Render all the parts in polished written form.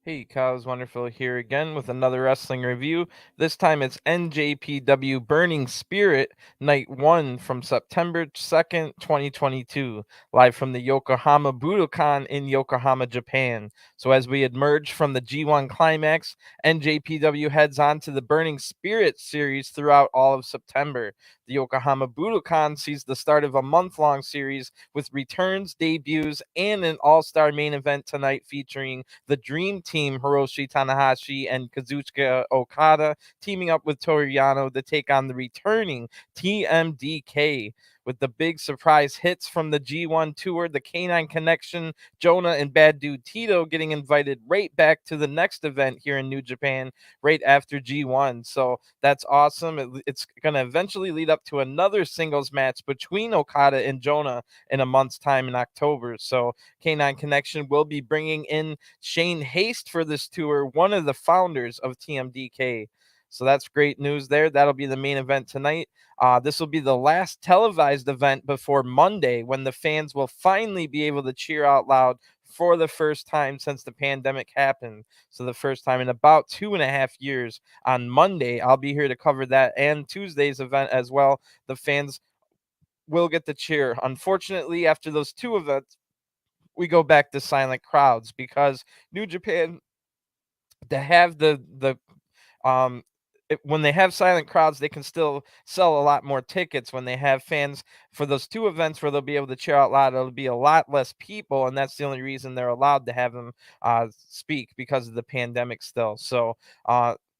Hey, Kyle's Wonderful here again with another wrestling review. This time it's NJPW Burning Spirit Night 1 from September 2nd, 2022, live from the Yokohama Budokan in Yokohama, Japan. So as we emerge from the G1 Climax, NJPW heads on to the Burning Spirit series throughout all of September. The Yokohama Budokan sees the start of a month-long series with returns, debuts, and an all-star main event tonight featuring the Dream Team, Hiroshi Tanahashi and Kazuchika Okada, teaming up with Toru Yano to take on the returning TMDK. With the big surprise hits from the G1 tour, the K9 Connection, Jonah, and Bad Dude Tito getting invited right back to the next event here in New Japan right after G1. So that's awesome. It's going to eventually lead up to another singles match between Okada and Jonah in a month's time in October. So K9 Connection will be bringing in Shane Haste for this tour, one of the founders of TMDK. So that's great news there. That'll be the main event tonight. This will be the last televised event before Monday, when the fans will finally be able to cheer out loud for the first time since the pandemic happened. So the first time in about 2.5 years. On Monday, I'll be here to cover that and Tuesday's event as well. The fans will get to cheer. Unfortunately, after those two events, we go back to silent crowds because New Japan, to have the um when they have silent crowds, they can still sell a lot more tickets. When they have fans for those two events where they'll be able to cheer out loud, it'll be a lot less people, and that's the only reason they're allowed to have them speak, because of the pandemic still. So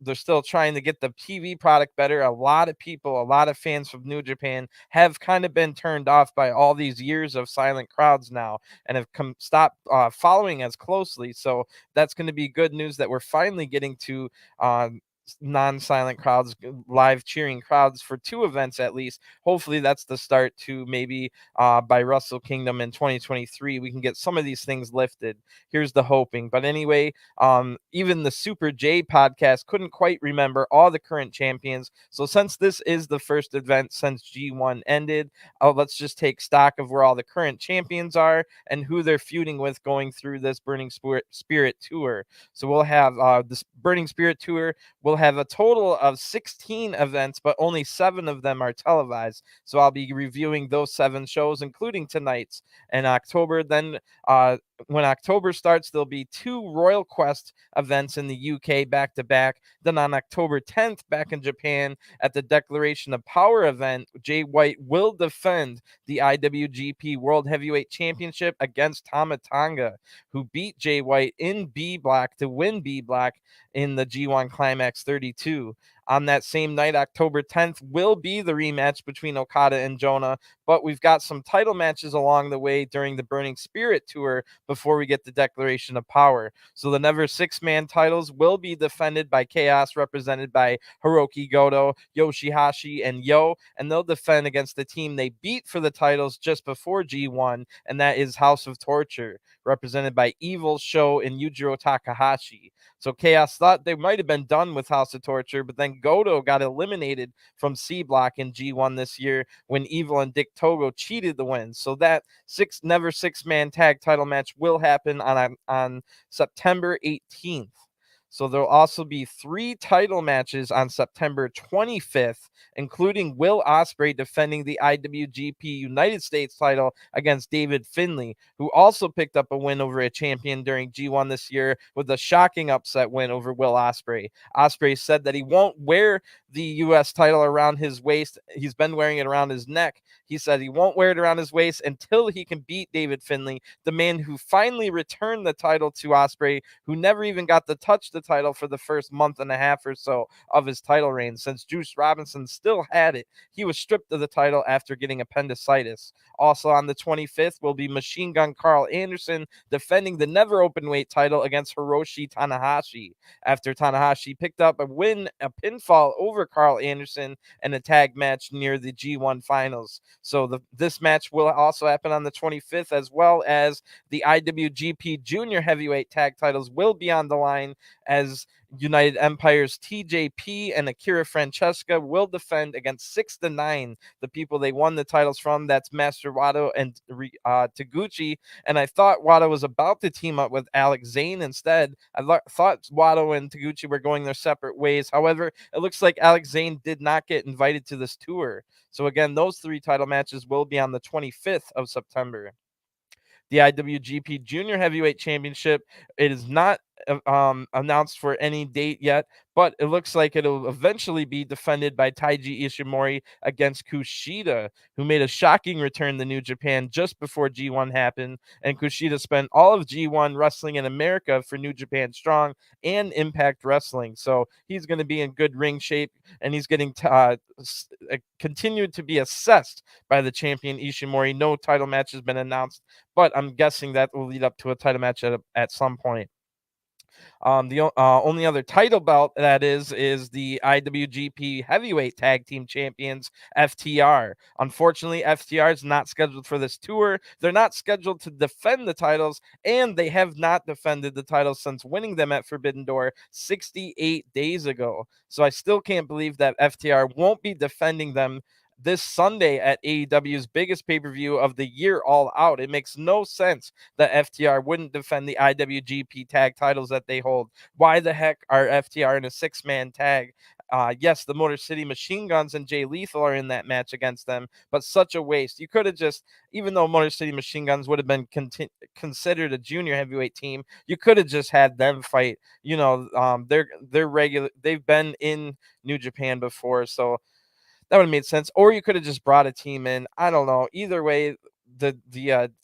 they're still trying to get the TV product better. A lot of people, a lot of fans from New Japan have kind of been turned off by all these years of silent crowds now, and have stopped following as closely. So that's going to be good news that we're finally getting to non-silent crowds, live cheering crowds for two events at least. Hopefully that's the start to maybe by Wrestle Kingdom in 2023 we can get some of these things lifted. Here's the hoping. But anyway, even the Super J podcast couldn't quite remember all the current champions. So since this is the first event since G1 ended, let's just take stock of where all the current champions are and who they're feuding with going through this Burning Spirit tour. So we'll have this Burning Spirit tour. We'll have a total of 16 events, but only 7 of them are televised. So I'll be reviewing those 7 shows, including tonight's in October. Then when October starts, there'll be 2 Royal Quest events in the UK back to back. Then on October 10th, back in Japan at the Declaration of Power event, Jay White will defend the IWGP World Heavyweight Championship against Tama Tonga, who beat Jay White in B Block to win B Block in the G1 Climax 32. On that same night, October 10th, will be the rematch between Okada and Jonah, but we've got some title matches along the way during the Burning Spirit tour before we get the Declaration of Power. So the Never Six-Man titles will be defended by Chaos, represented by Hirooki, Goto, YOSHI-HASHI, and Yo, and they'll defend against the team they beat for the titles just before G1, and that is House of Torture, represented by Evil, Sho, and Yujiro Takahashi. So Chaos thought they might have been done with House of Torture, but then Goto got eliminated from C Block in G1 this year when Evil and Dick Togo cheated the win. So that Never Six-Man tag title match will happen on September 18th. So there'll also be 3 title matches on September 25th, including Will Ospreay defending the IWGP United States title against David Finlay, who also picked up a win over a champion during G1 this year with a shocking upset win over Will Ospreay. Ospreay said that he won't wear the U.S. title around his waist. He's been wearing it around his neck. He said he won't wear it around his waist until he can beat David Finlay, the man who finally returned the title to Ospreay, who never even got to touch the title for the first month and a half or so of his title reign, since Juice Robinson still had it. He was stripped of the title after getting appendicitis. Also on the 25th will be Machine Gun Carl Anderson defending the never openweight title against Hiroshi Tanahashi, after Tanahashi picked up a pinfall over Carl Anderson in a tag match near the G1 finals. So this match will also happen on the 25th, as well as the IWGP Junior Heavyweight tag titles will be on the line, as United Empire's TJP and Akira Francesco will defend against 6 to 9, the people they won the titles from. That's Master Wato and Taguchi. And I thought Wato was about to team up with Alex Zane instead. I thought Wato and Taguchi were going their separate ways. However, it looks like Alex Zane did not get invited to this tour. So again, those 3 title matches will be on the 25th of September. The IWGP Junior Heavyweight Championship, it is not announced for any date yet, but it looks like it'll eventually be defended by Taiji Ishimori against Kushida, who made a shocking return to New Japan just before G1 happened. And Kushida spent all of G1 wrestling in America for New Japan Strong and Impact Wrestling. So he's going to be in good ring shape, and he's getting continued to be assessed by the champion Ishimori. No title match has been announced, but I'm guessing that will lead up to a title match at some point. The only other title belt that is the IWGP Heavyweight Tag Team Champions, FTR. Unfortunately, FTR is not scheduled for this tour. They're not scheduled to defend the titles, and they have not defended the titles since winning them at Forbidden Door 68 days ago. So I still can't believe that FTR won't be defending them this Sunday at AEW's biggest pay-per-view of the year, All Out. It makes no sense that FTR wouldn't defend the IWGP tag titles that they hold. Why the heck are FTR in a 6-man tag? Yes, the Motor City Machine Guns and Jay Lethal are in that match against them, but such a waste. You could have just, even though Motor City Machine Guns would have been considered a junior heavyweight team, you could have just had them fight. They're regular. They've been in New Japan before, so that would have made sense. Or you could have just brought a team in. I don't know. Either way, the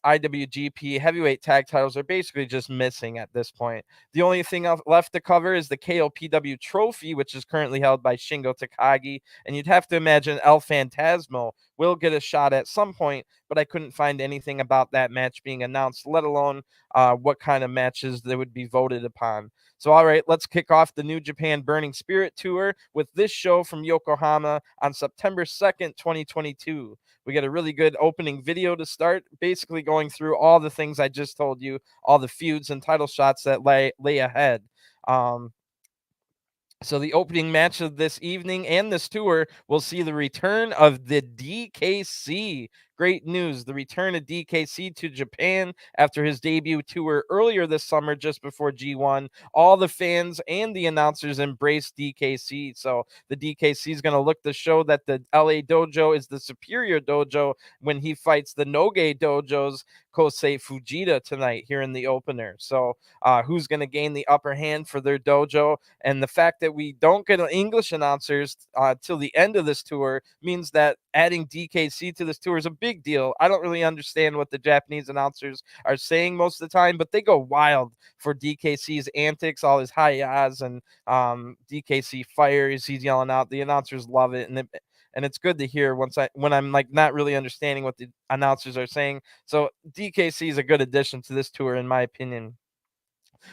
IWGP heavyweight tag titles are basically just missing at this point. The only thing left to cover is the KOPW trophy, which is currently held by Shingo Takagi, and you'd have to imagine El Phantasmo will get a shot at some point, but I couldn't find anything about that match being announced, let alone what kind of matches they would be voted upon. So, all right, let's kick off the New Japan Burning Spirit Tour with this show from Yokohama on September 2nd, 2022. We get a really good opening video to start, basically going through all the things I just told you, all the feuds and title shots that lay ahead. So the opening match of this evening and this tour will see the return of the DKC. Great news, the return of DKC to Japan after his debut tour earlier this summer just before G1. All the fans and the announcers embraced DKC. So the DKC is going to look to show that the LA dojo is the superior dojo when he fights the Noge dojo's Kosei Fujita tonight here in the opener. So who's going to gain the upper hand for their dojo? And the fact that we don't get English announcers till the end of this tour means that adding DKC to this tour is a big deal. I don't really understand what the Japanese announcers are saying most of the time, but they go wild for DKC's antics, all his hi-yas and DKC fires. He's yelling out. The announcers love it, and it's good to hear when I'm like not really understanding what the announcers are saying. So DKC is a good addition to this tour, in my opinion.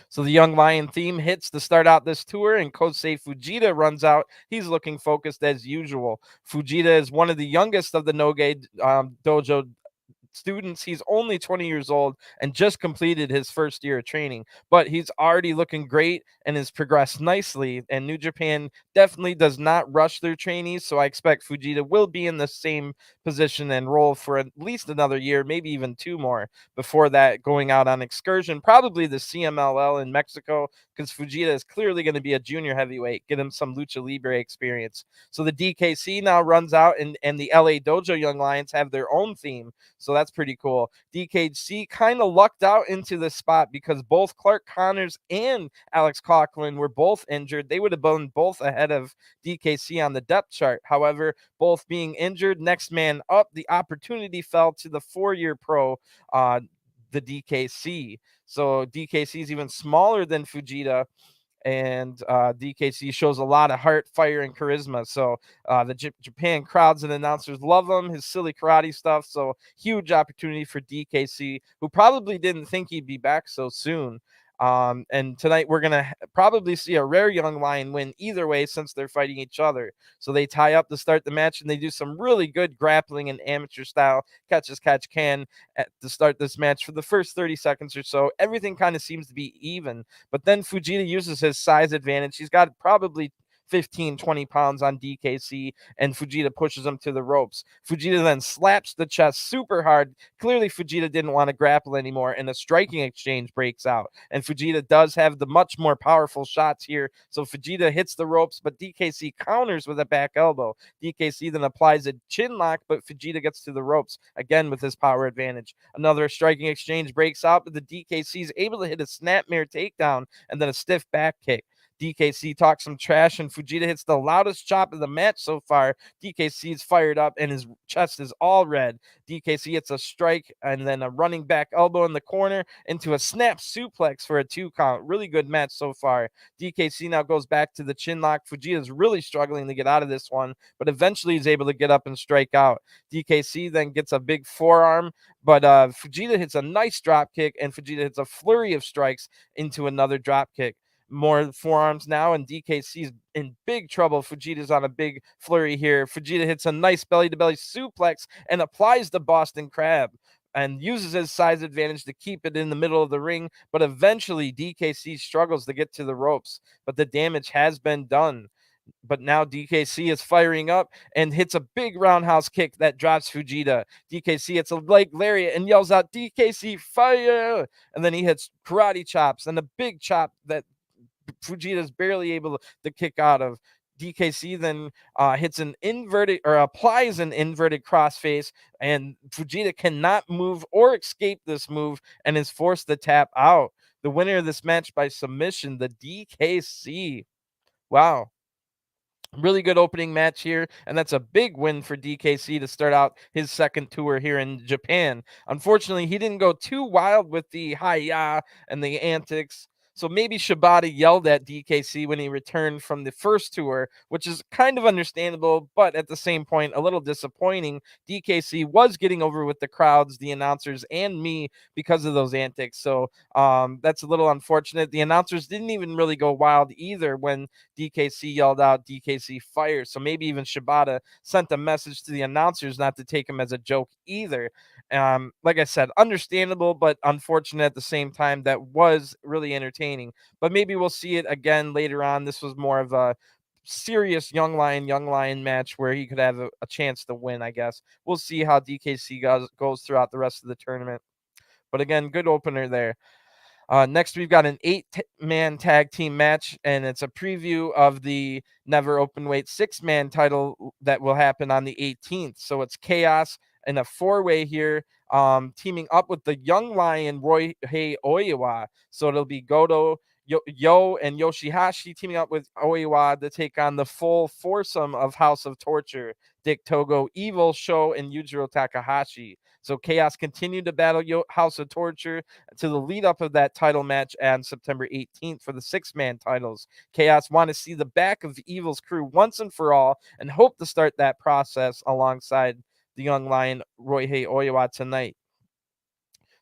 So the Young Lion theme hits to start out this tour, and Kosei Fujita runs out. He's looking focused as usual. Fujita is one of the youngest of the Noge dojo students. He's only 20 years old and just completed his first year of training, but he's already looking great and has progressed nicely. And New Japan definitely does not rush their trainees, so I expect Fujita will be in the same position and role for at least another year, maybe even 2 more before that, going out on excursion, probably the CMLL in Mexico, because Fujita is clearly going to be a junior heavyweight, get him some lucha libre experience. So the DKC now runs out, and the LA Dojo Young Lions have their own theme. So that's pretty cool. DKC kind of lucked out into this spot because both Clark Connors and Alex Coughlin were both injured. They would have been both ahead of DKC on the depth chart. However, both being injured, next man up, the opportunity fell to the 4-year pro, the DKC. So DKC is even smaller than Fujita, and DKC shows a lot of heart, fire, and charisma. So the Japan crowds and announcers love him, his silly karate stuff. So huge opportunity for DKC, who probably didn't think he'd be back so soon. And tonight we're gonna probably see a rare young lion win either way since they're fighting each other. So they tie up to start the match, and they do some really good grappling and amateur style catch as catch can to start this match. For the first 30 seconds or so, everything kind of seems to be even. But then Fujita uses his size advantage. He's got probably 15, 20 pounds on DKC, and Fujita pushes him to the ropes. Fujita then slaps the chest super hard. Clearly, Fujita didn't want to grapple anymore, and a striking exchange breaks out. And Fujita does have the much more powerful shots here. So Fujita hits the ropes, but DKC counters with a back elbow. DKC then applies a chin lock, but Fujita gets to the ropes, again with his power advantage. Another striking exchange breaks out, but the DKC is able to hit a snapmare takedown and then a stiff back kick. DKC talks some trash, and Fujita hits the loudest chop of the match so far. DKC is fired up, and his chest is all red. DKC hits a strike and then a running back elbow in the corner into a snap suplex for a 2 count. Really good match so far. DKC now goes back to the chin lock. Fujita is really struggling to get out of this one, but eventually he's able to get up and strike out. DKC then gets a big forearm, but Fujita hits a nice drop kick, and Fujita hits a flurry of strikes into another drop kick. More forearms now, and DKC's in big trouble. Fujita's on a big flurry here. Fujita hits a nice belly-to-belly suplex and applies the Boston Crab and uses his size advantage to keep it in the middle of the ring, but eventually DKC struggles to get to the ropes, but the damage has been done. But now DKC is firing up and hits a big roundhouse kick that drops Fujita. DKC hits a leg lariat and yells out, DKC fire! And then he hits karate chops and a big chop that Fujita's barely able to kick out of. DKC then hits an inverted or applies an inverted crossface, and Fujita cannot move or escape this move and is forced to tap out. The winner of this match by submission, the DKC. Wow. Really good opening match here, and that's a big win for DKC to start out his second tour here in Japan. Unfortunately, he didn't go too wild with the hi-ya and the antics. So maybe Shibata yelled at DKC when he returned from the first tour, which is kind of understandable, but at the same point, a little disappointing. DKC was getting over with the crowds, the announcers, and me because of those antics. So that's a little unfortunate. The announcers didn't even really go wild either when DKC yelled out DKC fire. So maybe even Shibata sent a message to the announcers not to take him as a joke either. Like I said, understandable, but unfortunate at the same time. That was really entertaining. But maybe we'll see it again later on. This was more of a serious young lion match where he could have a chance to win, I guess. We'll see how DKC goes throughout the rest of the tournament. But again, good opener there. Next, we've got an 8-man tag team match, and it's a preview of the Never Openweight 6-man title that will happen on the 18th. So it's Chaos in a 4-way here, teaming up with the young lion Ryohei Oiwa. So it'll be Goto, Yo and YOSHI-HASHI teaming up with Oiwa to take on the full foursome of House of Torture, Dick Togo, Evil, Sho, and Yujiro Takahashi. So Chaos continued to battle House of Torture to the lead up of that title match on September 18th for the 6-man titles. Chaos want to see the back of Evil's crew once and for all and hope to start that process alongside the young lion Ryohei Oiwa tonight.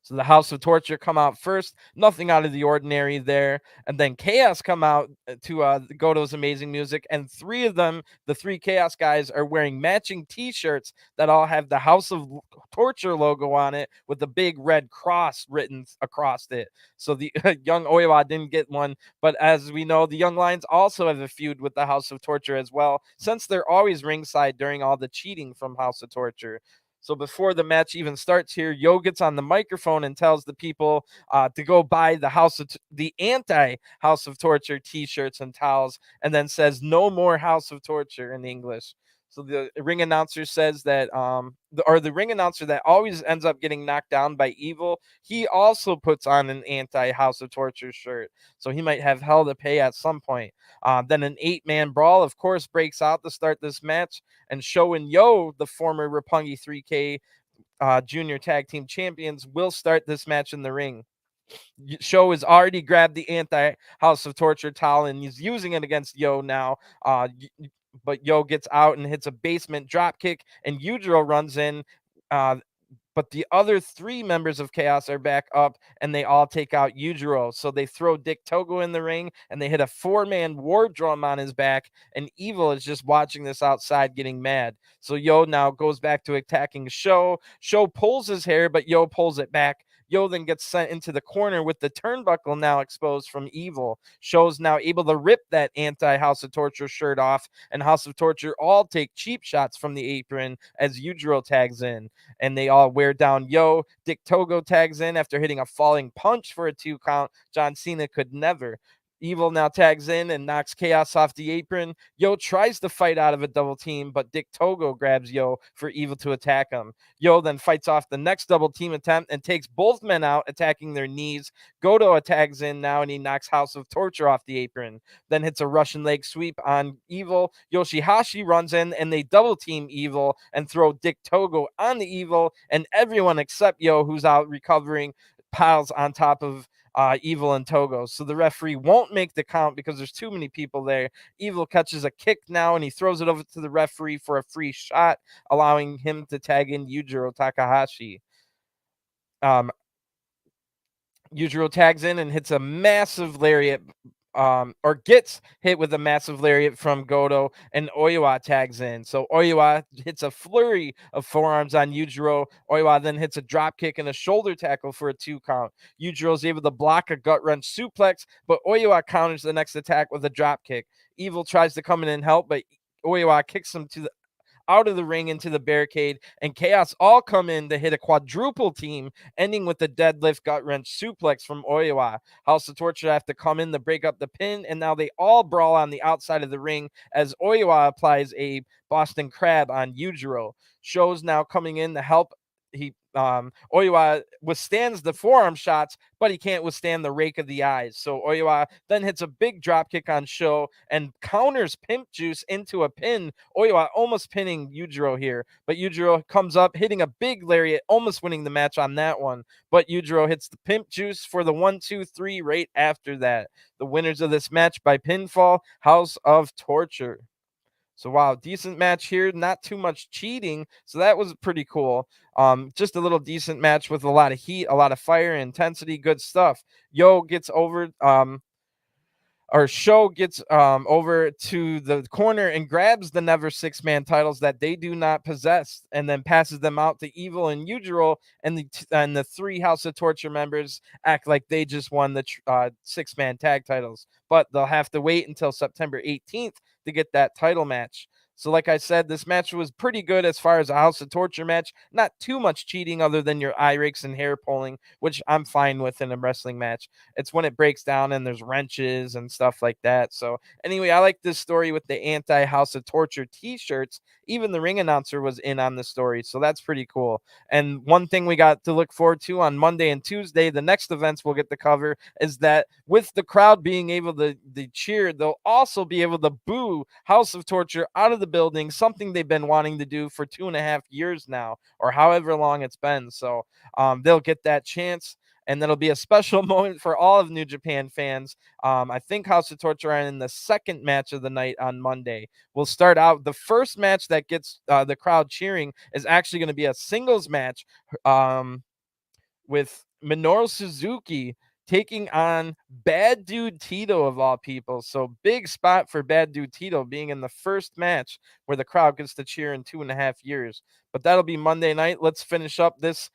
So the House of Torture come out first, nothing out of the ordinary there. And then Chaos come out to Goto's amazing music. And 3 of them, the 3 Chaos guys, are wearing matching t-shirts that all have the House of Torture logo on it with the big red cross written across it. So the young Oiwa didn't get one. But as we know, the Young Lions also have a feud with the House of Torture as well, since they're always ringside during all the cheating from House of Torture. So before the match even starts here, Yo gets on the microphone and tells the people to go buy the anti-House of Torture T-shirts and towels, and then says no more House of Torture in English. So the ring announcer says that, the ring announcer that always ends up getting knocked down by Evil, he also puts on an anti-House of Torture shirt. So he might have hell to pay at some point. Then an 8-man brawl, of course, breaks out to start this match. And Sho and Yo, the former Roppongi 3K junior tag team champions, will start this match in the ring. Sho has already grabbed the anti-House of Torture towel and he's using it against Yo now. But Yo gets out and hits a basement drop kick, and Yujiro runs in. but the other 3 members of Chaos are back up, and they all take out Yujiro. So they throw Dick Togo in the ring, and they hit a 4-man war drum on his back, and Evil is just watching this outside getting mad. So Yo now goes back to attacking Sho. Sho pulls his hair, but Yo pulls it back. Yo then gets sent into the corner with the turnbuckle now exposed from Evil. Sho's now able to rip that anti-House of Torture shirt off, and House of Torture all take cheap shots from the apron as Yujiro tags in, and they all wear down Yo. Dick Togo tags in after hitting a falling punch for a 2 count. John Cena could never. Evil now tags in and knocks Chaos off the apron. Yo tries to fight out of a double team, but Dick Togo grabs Yo for Evil to attack him. Yo then fights off the next double team attempt and takes both men out, attacking their knees. Goto tags in now, and he knocks House of Torture off the apron. Then hits a Russian leg sweep on Evil. YOSHI-HASHI runs in, and they double team Evil and throw Dick Togo on the Evil, and everyone except Yo, who's out recovering, piles on top of Evil and Togo. So the referee won't make the count because there's too many people there. Evil catches a kick now, and he throws it over to the referee for a free shot, allowing him to tag in Yujiro Takahashi. Yujiro tags in and hits a massive lariat, or gets hit with a massive lariat from Goto, and Oiwa tags in. So Oiwa hits a flurry of forearms on Yujiro. Oiwa then hits a drop kick and a shoulder tackle for a 2 count. Yujiro is able to block a gut wrench suplex, but Oiwa counters the next attack with a drop kick. Evil tries to come in and help, but Oiwa kicks him out of the ring into the barricade, and Chaos all come in to hit a quadruple team, ending with the deadlift gut wrench suplex from Oiwa. House of Torture have to come in to break up the pin, and now they all brawl on the outside of the ring as Oiwa applies a Boston Crab on Yujiro. Sho's now coming in to help. Oiwa withstands the forearm shots, but he can't withstand the rake of the eyes. So Oiwa then hits a big drop kick on Sho and counters Pimp Juice into a pin. Oiwa almost pinning Yujiro here, but Yujiro comes up hitting a big lariat, almost winning the match on that one. But Yujiro hits the Pimp Juice for the 1-2-3 right after that. The winners of this match by pinfall, House of Torture. So wow, decent match here, not too much cheating. So that was pretty cool. Just a little decent match with a lot of heat, a lot of fire, intensity, good stuff. Yo gets over, or Sho gets over to the corner and grabs the Never 6-man titles that they do not possess, and then passes them out to Evil and Yujiro, and the 3 House of Torture members act like they just won the 6-man tag titles, but they'll have to wait until September 18th to get that title match. So like I said, this match was pretty good as far as a House of Torture match. Not too much cheating other than your eye rakes and hair pulling, which I'm fine with in a wrestling match. It's when it breaks down and there's wrenches and stuff like that. So anyway, I like this story with the anti-House of Torture t-shirts. Even the ring announcer was in on the story, so that's pretty cool. And one thing we got to look forward to on Monday and Tuesday, the next events we'll get to cover, is that with the crowd being able to cheer, they'll also be able to boo House of Torture out of the building, something they've been wanting to do for 2.5 years now, or however long it's been. So they'll get that chance, and that'll be a special moment for all of New Japan fans. I think House of Torture are in the second match of the night on Monday. We'll start out. The first match that gets the crowd cheering is actually going to be a singles match with Minoru Suzuki taking on Bad Dude Tito of all people. So big spot for Bad Dude Tito being in the first match where the crowd gets to cheer in 2.5 years. But that'll be Monday night. Let's finish up this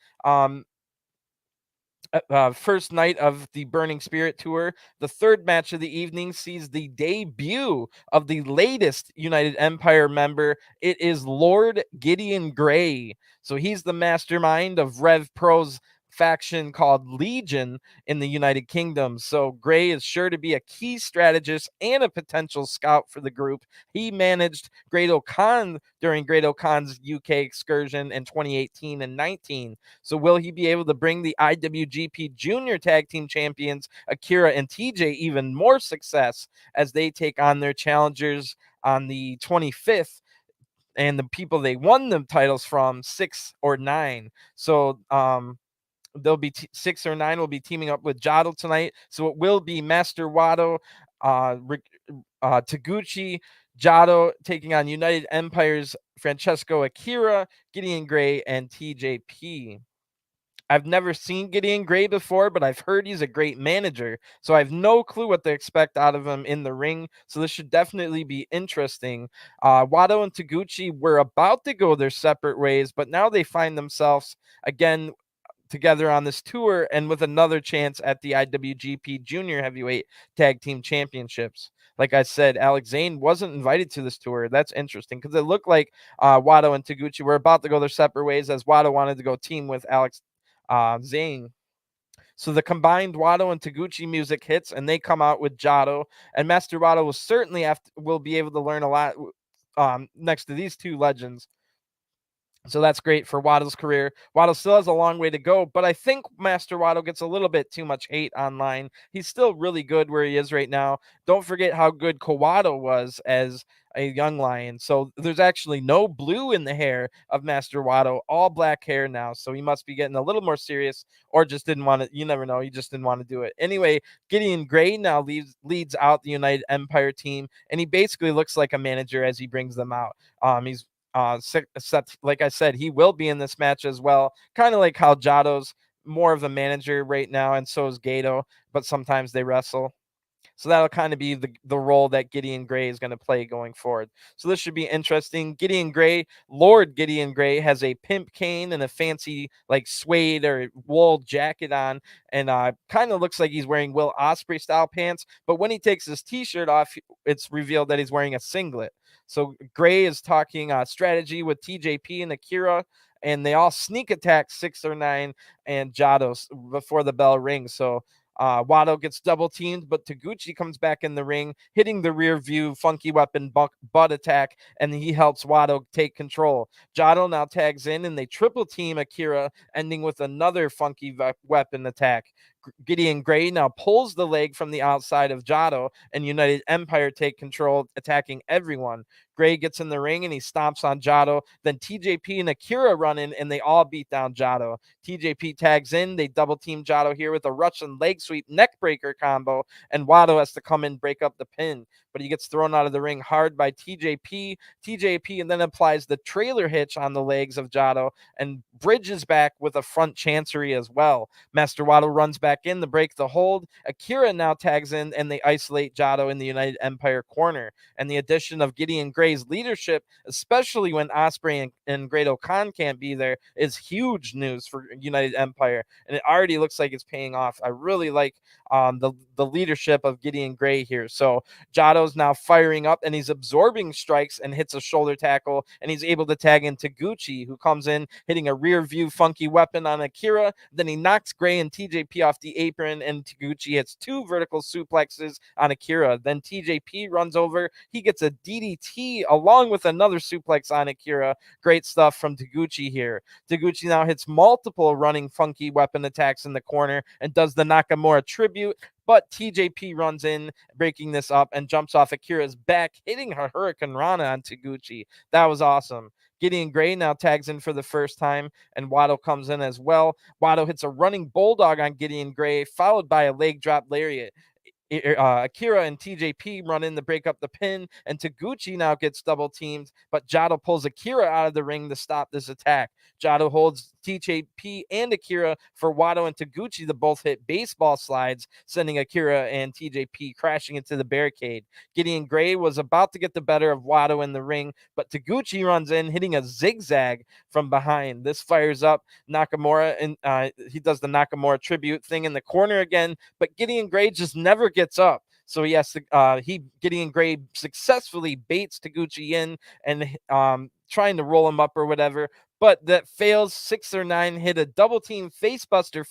first night of the Burning Spirit Tour. The third match of the evening sees the debut of the latest United Empire member. It is Lord Gideon Gray. So he's the mastermind of Rev Pro's faction called Legion in the United Kingdom. So Gray is sure to be a key strategist and a potential scout for the group. He managed Great Khan during Great Khan's UK excursion in 2018 and 19. So will he be able to bring the IWGP Junior Tag Team Champions Akira and TJ even more success as they take on their challengers on the 25th? And the people they won the titles from, 6 or 9. So they'll be 6 or 9 will be teaming up with Jado tonight. So it will be Master Wato, Taguchi, Jado taking on United Empire's Francesco, Akira, Gideon Gray, and TJP. I've never seen Gideon Gray before, but I've heard he's a great manager. So I have no clue what to expect out of him in the ring. So this should definitely be interesting. Wato and Taguchi were about to go their separate ways, but now they find themselves again together on this tour and with another chance at the IWGP Junior Heavyweight Tag Team Championships. Like I said, Alex Zane wasn't invited to this tour. That's interesting because it looked like Wato and Taguchi were about to go their separate ways as Wato wanted to go team with Alex Zane. So the combined Wato and Taguchi music hits, and they come out with Jado. And Master Wato will certainly will be able to learn a lot next to these two legends. So that's great for Wato's career. Wato still has a long way to go, but I think Master Wato gets a little bit too much hate online. He's still really good where he is right now. Don't forget how good Kawato was as a young lion. So there's actually no blue in the hair of Master Wato, all black hair now. So he must be getting a little more serious or just didn't want to. You never know. He just didn't want to do it. Anyway, Gideon Gray now leads out the United Empire team, and he basically looks like a manager as he brings them out. He's except like I said, he will be in this match as well. Kind of like how Jado's more of a manager right now, and so is Gedo, but sometimes they wrestle. So that'll kind of be the role that Gideon Gray is going to play going forward. So this should be interesting. Gideon Gray, Lord Gideon Gray, has a pimp cane and a fancy like suede or wool jacket on, and kind of looks like he's wearing Will Ospreay style pants. But when he takes his t-shirt off, it's revealed that he's wearing a singlet. So Gray is talking strategy with TJP and Akira, and they all sneak attack 6 or 9 and Jado before the bell rings. So Wato gets double teamed, but Taguchi comes back in the ring, hitting the rear view funky weapon butt attack, and he helps Wato take control. Jado now tags in, and they triple team Akira, ending with another funky weapon attack. Gideon Gray now pulls the leg from the outside of Jado, and United Empire take control, attacking everyone. Gray gets in the ring and he stomps on Jado. Then TJP and Akira run in and they all beat down Jado. TJP tags in. They double team Jado here with a Russian leg sweep neck breaker combo. And Wato has to come in, break up the pin. But he gets thrown out of the ring hard by TJP. TJP and then applies the trailer hitch on the legs of Jado and bridges back with a front chancery as well. Master Wato runs back in to break the hold. Akira now tags in and they isolate Jado in the United Empire corner. And the addition of Gideon Gray's leadership, especially when Ospreay and Great Khan can't be there, is huge news for United Empire. And it already looks like it's paying off. I really like the leadership of Gideon Gray here. So Jado's now firing up and he's absorbing strikes and hits a shoulder tackle, and he's able to tag in Taguchi, who comes in hitting a rear view funky weapon on Akira. Then he knocks Gray and TJP off the apron, and Taguchi hits 2 vertical suplexes on Akira. Then TJP runs over. He gets a DDT along with another suplex on Akira. Great stuff from Taguchi here. Taguchi now hits multiple running funky weapon attacks in the corner and does the Nakamura tribute, but TJP runs in, breaking this up, and jumps off Akira's back, hitting her Hurricane Rana on Taguchi. That was awesome. Gideon Gray now tags in for the first time, and Wato comes in as well. Wato hits a running bulldog on Gideon Gray, followed by a leg drop lariat. Akira and TJP run in to break up the pin, and Taguchi now gets double teamed, but Jado pulls Akira out of the ring to stop this attack. Jado holds TJP and Akira for Wato and Taguchi to both hit baseball slides, sending Akira and TJP crashing into the barricade. Gideon Gray was about to get the better of Wato in the ring, but Taguchi runs in, hitting a zigzag from behind. This fires up Nakamura, and he does the Nakamura tribute thing in the corner again, but Gideon Gray just never gets up. So he has to, Gideon Gray successfully baits Taguchi in and trying to roll him up or whatever, but that fails. 6 or 9 hit a double team facebuster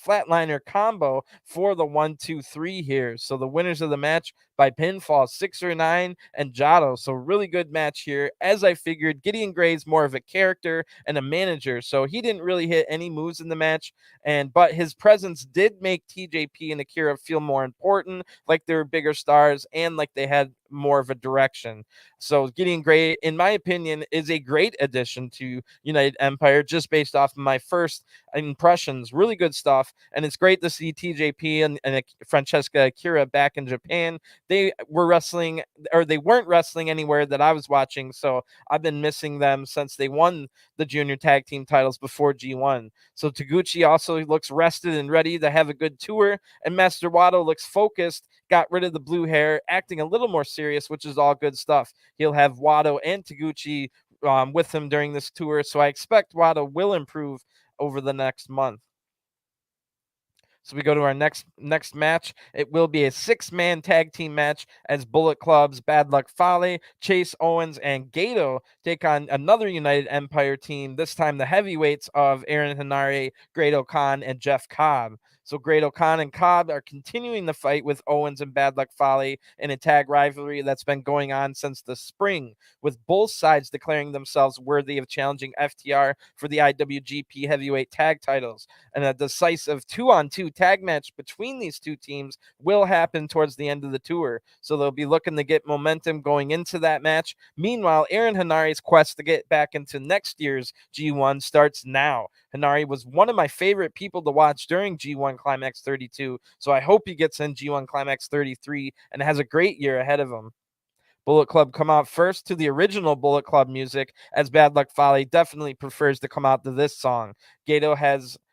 flatliner combo for the 1-2-3 here. So the winners of the match by pinfall, 6 or 9 and Jado. So really good match here. As I figured, Gideon Gray's more of a character and a manager, so he didn't really hit any moves in the match, but his presence did make TJP and Akira feel more important, like they were bigger stars and like they had more of a direction. So Gideon Gray, in my opinion, is a great addition to United Empire, just based off of my first impressions. Really good stuff, and it's great to see TJP and Francesca Akira back in Japan. They were wrestling, or they weren't wrestling anywhere that I was watching, so I've been missing them since they won the junior tag team titles before G1. So Taguchi also looks rested and ready to have a good tour, and Master Wato looks focused, got rid of the blue hair, acting a little more serious, which is all good stuff. He'll have Wato and Taguchi with him during this tour, so I expect Wato will improve over the next month. So we go to our next match. It will be a 6-man tag team match as Bullet Club's Bad Luck Fale, Chase Owens, and Gedo take on another United Empire team, this time the heavyweights of Aaron Henare, Great Khan, and Jeff Cobb. So Great Khan and Cobb are continuing the fight with Owens and Bad Luck Fale in a tag rivalry that's been going on since the spring, with both sides declaring themselves worthy of challenging FTR for the IWGP Heavyweight Tag titles. And a decisive 2-on-2 tag match between these two teams will happen towards the end of the tour. So they'll be looking to get momentum going into that match. Meanwhile, Aaron Henare's quest to get back into next year's G1 starts now. Henare was one of my favorite people to watch during G1 Climax 32, so I hope he gets in G1 Climax 33 and has a great year ahead of him. Bullet Club come out first to the original Bullet Club music, as Bad Luck Fale definitely prefers to come out to this song. Gedo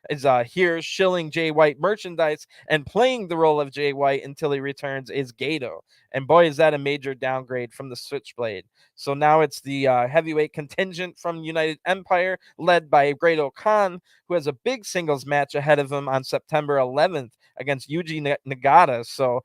is here shilling Jay White merchandise, and playing the role of Jay White until he returns is Gedo. And boy, is that a major downgrade from the Switchblade. So now it's the heavyweight contingent from United Empire, led by Great Khan, who has a big singles match ahead of him on September 11th against Yuji Nagata. So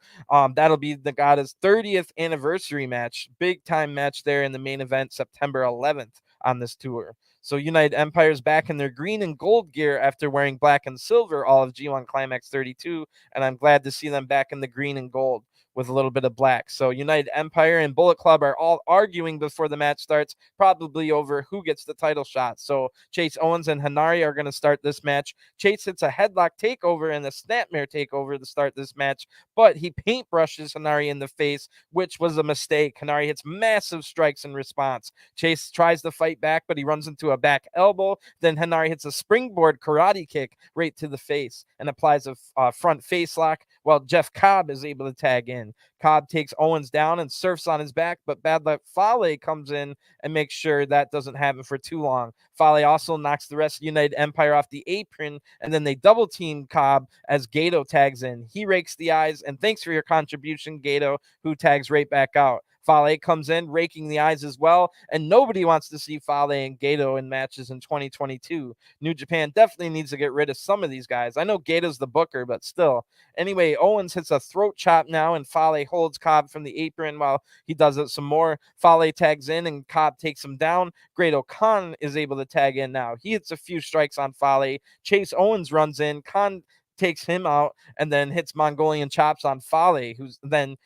that'll be Nagata's 30th anniversary match, big time match there in the main event, September 11th on this tour. So United Empire's back in their green and gold gear after wearing black and silver all of G1 Climax 32, and I'm glad to see them back in the green and gold with a little bit of black. So United Empire and Bullet Club are all arguing before the match starts, probably over who gets the title shot. So Chase Owens and Henare are going to start this match. Chase hits a headlock takeover and a snapmare takeover to start this match, but he paintbrushes Henare in the face, which was a mistake. Henare hits massive strikes in response. Chase tries to fight back, but he runs into a back elbow. Then Henare hits a springboard karate kick right to the face and applies a front face lock, while Jeff Cobb is able to tag in. Cobb takes Owens down and surfs on his back, but Bad Luck Fale comes in and makes sure that doesn't happen for too long. Fale also knocks the rest of United Empire off the apron, and then they double team Cobb as Gedo tags in. He rakes the eyes, and thanks for your contribution, Gedo, who tags right back out. Fale comes in, raking the eyes as well, and nobody wants to see Fale and Gedo in matches in 2022. New Japan definitely needs to get rid of some of these guys. I know Gato's the booker, but still. Anyway, Owens hits a throat chop now, and Fale holds Cobb from the apron while he does it some more. Fale tags in, and Cobb takes him down. Great Khan is able to tag in now. He hits a few strikes on Fale. Chase Owens runs in. Khan takes him out and then hits Mongolian chops on Fale, who's then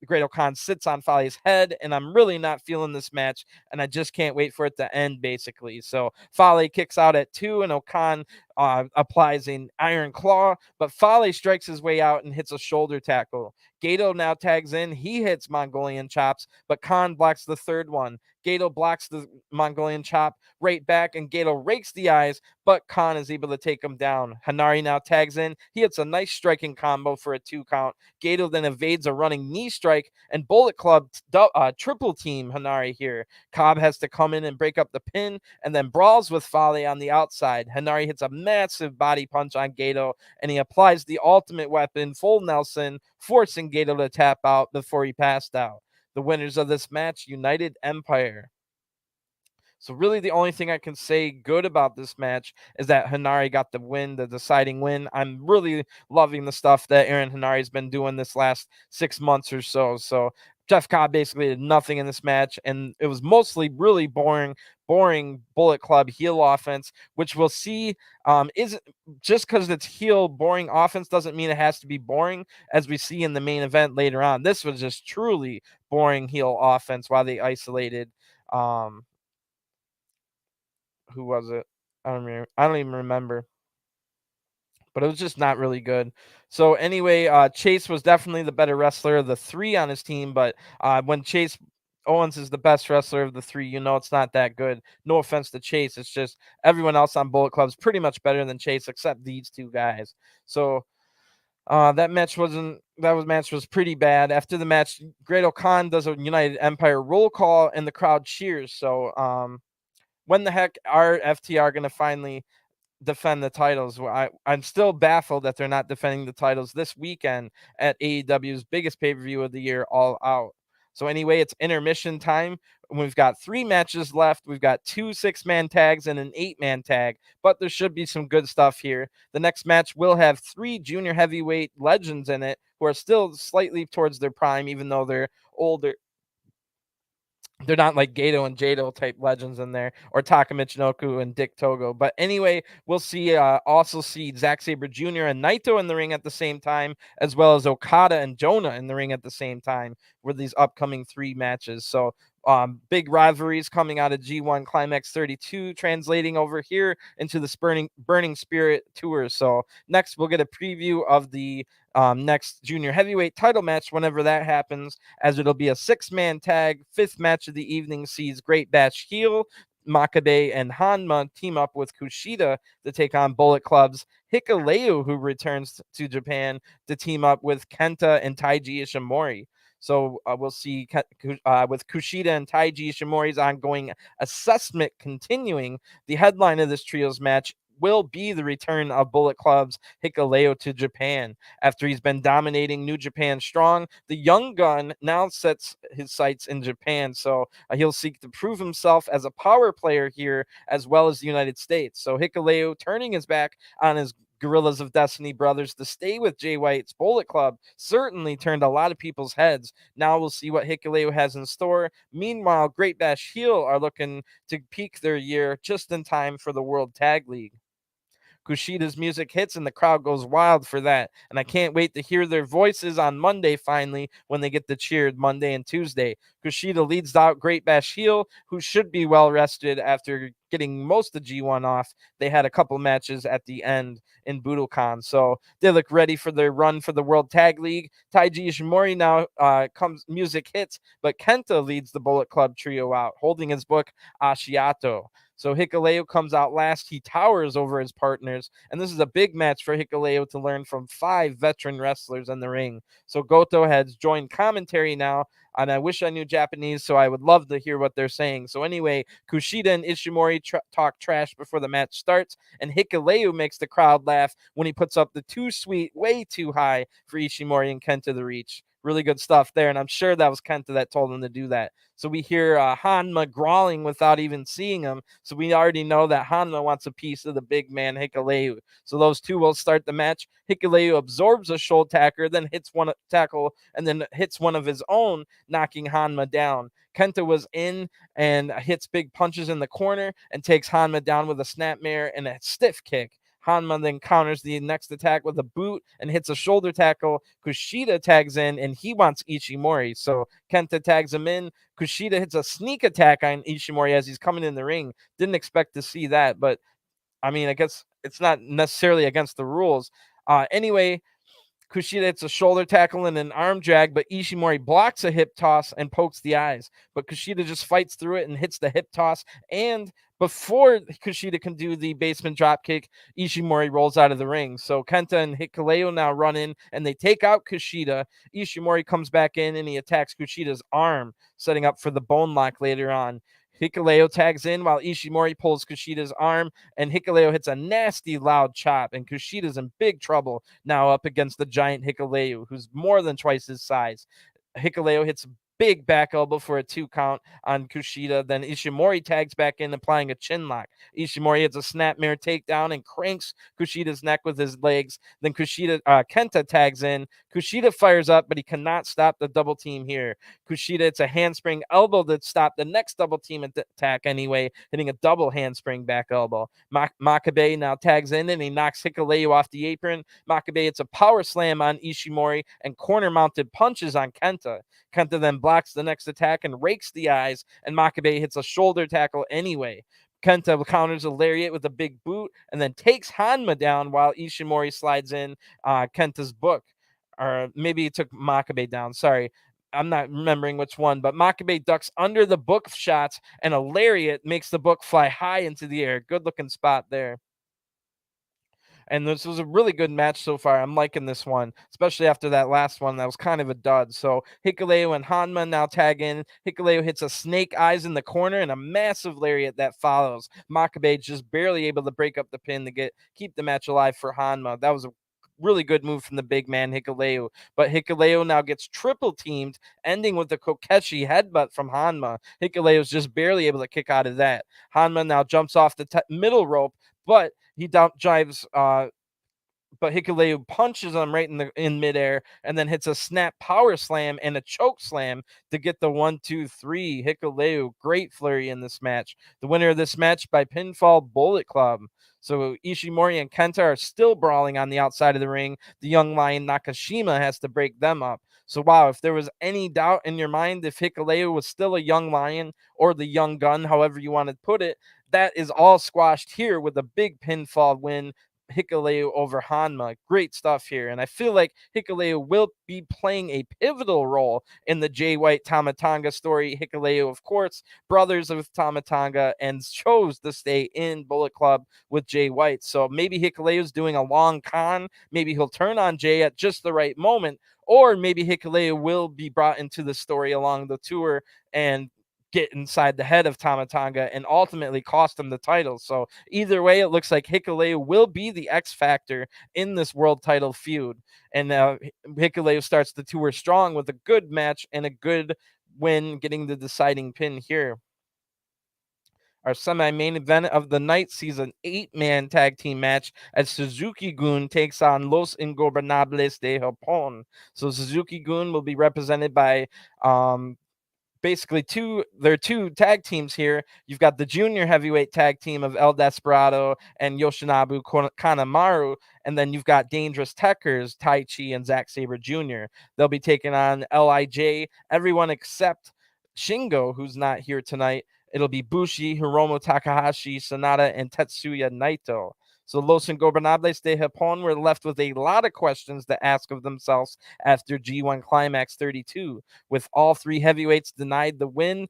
Great Khan sits on Fale's head, and I'm really not feeling this match, and I just can't wait for it to end, basically. So Fale kicks out at 2, and Okan applies an iron claw, but Fale strikes his way out and hits a shoulder tackle. Gedo now tags in. He hits Mongolian chops, but Khan blocks the third one. Gedo blocks the Mongolian chop right back, and Gedo rakes the eyes, but Khan is able to take him down. Henare now tags in. He hits a nice striking combo for a 2 count. Gedo then evades a running knee strike, and Bullet Club triple team Henare here. Cobb has to come in and break up the pin, and then brawls with Fale on the outside. Henare hits a massive body punch on Gedo, and he applies the ultimate weapon, full Nelson, forcing Gedo to tap out before he passed out. The winners of this match, United Empire. So really the only thing I can say good about this match is that Henare got the win, the deciding win. I'm really loving the stuff that Aaron Henare has been doing this last 6 months or so. So Jeff Cobb basically did nothing in this match, and it was mostly really boring Bullet Club heel offense, which we'll see isn't just because it's heel boring offense doesn't mean it has to be boring, as we see in the main event later on. This was just truly boring heel offense while they isolated who was it? I don't even remember. but it was just not really good. So anyway, Chase was definitely the better wrestler of the three on his team, but when Chase Owens is the best wrestler of the three, it's not that good. No offense to Chase, it's just everyone else on Bullet Club's pretty much better than Chase except these two guys. So match was pretty bad. After the match, Great Khan does a United Empire roll call and the crowd cheers. So when the heck are FTR going to finally defend the titles? I'm still baffled that they're not defending the titles this weekend at AEW's biggest pay-per-view of the year, All Out. So anyway, it's intermission time. We've got 3 matches left. We've got 2 6-man tags and an 8-man tag, but there should be some good stuff here. The next match will have 3 junior heavyweight legends in it who are still slightly towards their prime, even though they're older. They're not like Gedo and Jado type legends in there, or Taka Michinoku and Dick Togo. But anyway, we'll also see Zack Sabre Jr. and Naito in the ring at the same time, as well as Okada and Jonah in the ring at the same time with these upcoming 3 matches. So big rivalries coming out of G1 Climax 32, translating over here into the Burning Spirit Tour. So next, we'll get a preview of the next junior heavyweight title match whenever that happens, as it'll be a 6-man tag. 5th match of the evening sees Great Bash heel Makabe and Honma team up with Kushida to take on Bullet Club's Hikuleo, who returns to Japan to team up with Kenta and Taiji Ishimori. So we'll see with Kushida and Taiji Ishimori's ongoing assessment continuing. The headline of this trios match will be the return of Bullet Club's Hikuleo to Japan. After he's been dominating New Japan Strong, the young gun now sets his sights in Japan. So he'll seek to prove himself as a power player here as well as the United States. So Hikuleo turning his back on his Gorillas of Destiny brothers to stay with Jay White's Bullet Club certainly turned a lot of people's heads. Now we'll see what Hikuleo has in store. Meanwhile, Great Bash Heel are looking to peak their year just in time for the World Tag League. Kushida's music hits and the crowd goes wild for that. And I can't wait to hear their voices on Monday finally when they get the cheered Monday and Tuesday. Kushida leads out Great Bash heel, who should be well rested after getting most of G1 off. They had a couple matches at the end in Budokan. So they look ready for their run for the World Tag League. Taiji Ishimori now music hits, but Kenta leads the Bullet Club trio out, holding his book Ashiato. So Hikuleo comes out last. He towers over his partners. And this is a big match for Hikuleo to learn from 5 veteran wrestlers in the ring. So Goto has joined commentary now. And I wish I knew Japanese, so I would love to hear what they're saying. So anyway, Kushida and Ishimori talk trash before the match starts. And Hikuleo makes the crowd laugh when he puts up the too sweet, way too high for Ishimori and Kenta to reach. Really good stuff there. And I'm sure that was Kenta that told him to do that. So we hear Honma growling without even seeing him. So we already know that Honma wants a piece of the big man Hikuleo. So those two will start the match. Hikuleo absorbs a shoulder tackle, then hits one tackle, and then hits one of his own, knocking Honma down. Kenta was in and hits big punches in the corner and takes Honma down with a snapmare and a stiff kick. Honma then counters the next attack with a boot and hits a shoulder tackle. Kushida tags in and he wants Ishimori. So Kenta tags him in. Kushida hits a sneak attack on Ishimori as he's coming in the ring. Didn't expect to see that, but I mean, I guess it's not necessarily against the rules. Anyway, Kushida hits a shoulder tackle and an arm drag, but Ishimori blocks a hip toss and pokes the eyes. But Kushida just fights through it and hits the hip toss. And before Kushida can do the basement drop kick, Ishimori rolls out of the ring. So Kenta and Hikuleo now run in and they take out Kushida. Ishimori comes back in and he attacks Kushida's arm, setting up for the bone lock later on. Hikuleo tags in while Ishimori pulls Kushida's arm, and Hikuleo hits a nasty loud chop, and Kushida's in big trouble now up against the giant Hikuleo, who's more than twice his size. Hikuleo hits a big back elbow for a 2 count on Kushida. Then Ishimori tags back in, applying a chin lock. Ishimori hits a snapmare takedown and cranks Kushida's neck with his legs. Then Kenta tags in. Kushida fires up, but he cannot stop the double team here. Kushida hits a handspring elbow that stopped the next double team attack anyway, hitting a double handspring back elbow. Makabe now tags in and he knocks Hikuleo off the apron. Makabe hits a power slam on Ishimori and corner mounted punches on Kenta. Kenta then blocks the next attack and rakes the eyes, and Makabe hits a shoulder tackle anyway. Kenta counters a lariat with a big boot and then takes Honma down while Ishimori slides in Kenta's book. Or maybe he took Makabe down. Sorry. I'm not remembering which one, but Makabe ducks under the book shots and a lariat makes the book fly high into the air. Good looking spot there. And this was a really good match so far. I'm liking this one, especially after that last one that was kind of a dud. So Hikuleo and Honma now tag in. Hikuleo hits a snake eyes in the corner and a massive lariat that follows. Makabe just barely able to break up the pin to keep the match alive for Honma. That was a really good move from the big man Hikuleo. But Hikuleo now gets triple teamed, ending with the Kokeshi headbutt from Honma. Hikuleo's just barely able to kick out of that. Honma now jumps off the middle rope, but he drives but Hikuleo punches him right in midair and then hits a snap power slam and a choke slam to get the 1-2-3. Hikuleo, great flurry in this match. The winner of this match by pinfall, Bullet Club. So Ishimori and Kenta are still brawling on the outside of the ring. The young lion Nakashima has to break them up. So wow, if there was any doubt in your mind if Hikuleo was still a young lion or the young gun, however you want to put it, that is all squashed here with a big pinfall win. Hikuleo over Honma. Great stuff here. And I feel like Hikuleo will be playing a pivotal role in the Jay White Tamatanga story. Hikuleo, of course, brothers of Tamatanga, and chose to stay in Bullet Club with Jay White. So maybe Hikuleo's doing a long con. Maybe he'll turn on Jay at just the right moment. Or maybe Hikuleo will be brought into the story along the tour and get inside the head of Tamatanga and ultimately cost him the title. So either way, it looks like Hikuleo will be the X factor in this world title feud. And Hikuleo starts the tour strong with a good match and a good win, getting the deciding pin here. Our semi-main event of the night sees an 8-man tag team match as Suzuki-gun takes on Los Ingobernables de Japón. So Suzuki-gun will be represented by basically two tag teams here. You've got the junior heavyweight tag team of El Desperado and Yoshinobu Kanemaru, and then you've got Dangerous Tekkers, Taichi and Zack Sabre Jr. They'll be taking on LIJ, everyone except Shingo, who's not here tonight. It'll be Bushi, Hiromu Takahashi, Sanada, and Tetsuya Naito. So Los Ingobernables de Japón were left with a lot of questions to ask of themselves after G1 Climax 32. With all three heavyweights denied the win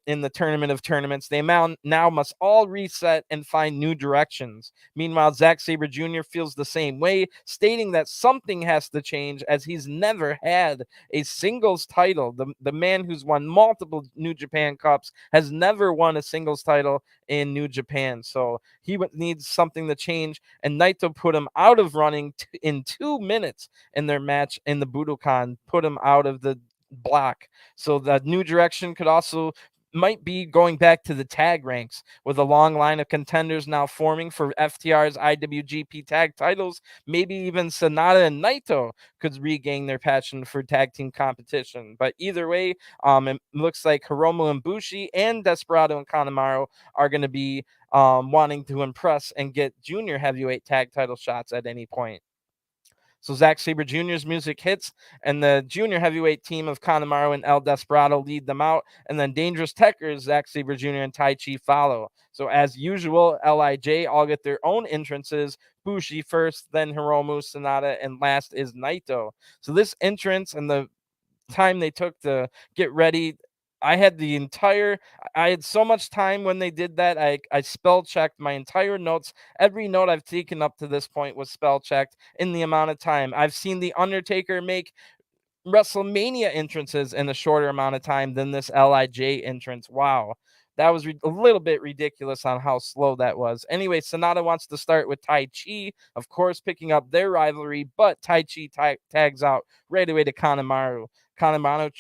in the tournament of tournaments, they now must all reset and find new directions. Meanwhile, Zack Sabre Jr. feels the same way, stating that something has to change as he's never had a singles title. The man who's won multiple New Japan Cups has never won a singles title in New Japan. So he needs something to change. And Naito put him out of running in 2 minutes in their match in the Budokan, put him out of the block. So the new direction might be going back to the tag ranks with a long line of contenders now forming for FTR's IWGP tag titles. Maybe even Sanada and Naito could regain their passion for tag team competition. But either way, it looks like Hiromu and Bushi and Desperado and Kanemaru are going to be wanting to impress and get junior heavyweight tag title shots at any point. So Zack Sabre Jr.'s music hits, and the junior heavyweight team of Kanemaru and El Desperado lead them out, and then Dangerous Tekkers, Zack Sabre Jr. and Taichi follow. So as usual, LIJ all get their own entrances. Bushi first, then Hiromu, Sanada, and last is Naito. So this entrance and the time they took to get ready, I had so much time when they did that. I spell checked my entire notes. Every note I've taken up to this point was spell checked in the amount of time. I've seen The Undertaker make WrestleMania entrances in a shorter amount of time than this LIJ entrance. Wow. That was a little bit ridiculous on how slow that was. Anyway, Sanada wants to start with Tai Chi, of course, picking up their rivalry, but Tai Chi tags out right away to Kanemaru. Kanemaru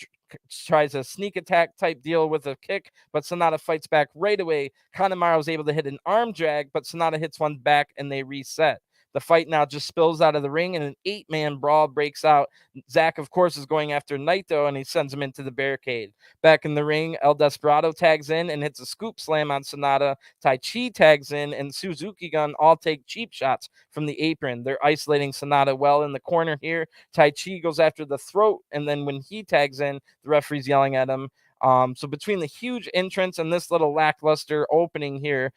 tries a sneak attack type deal with a kick, but Sanada fights back right away. Kanemaru is able to hit an arm drag, but Sanada hits one back and they reset. The fight now just spills out of the ring and an 8-man brawl breaks out. Zack, of course, is going after Naito and he sends him into the barricade. Back in the ring, El Desperado tags in and hits a scoop slam on Sanada. Tai Chi tags in and Suzuki-gun all take cheap shots from the apron. They're isolating Sanada well in the corner here. Tai Chi goes after the throat, and then when he tags in, the referee's yelling at him. So between the huge entrance and this little lackluster opening here,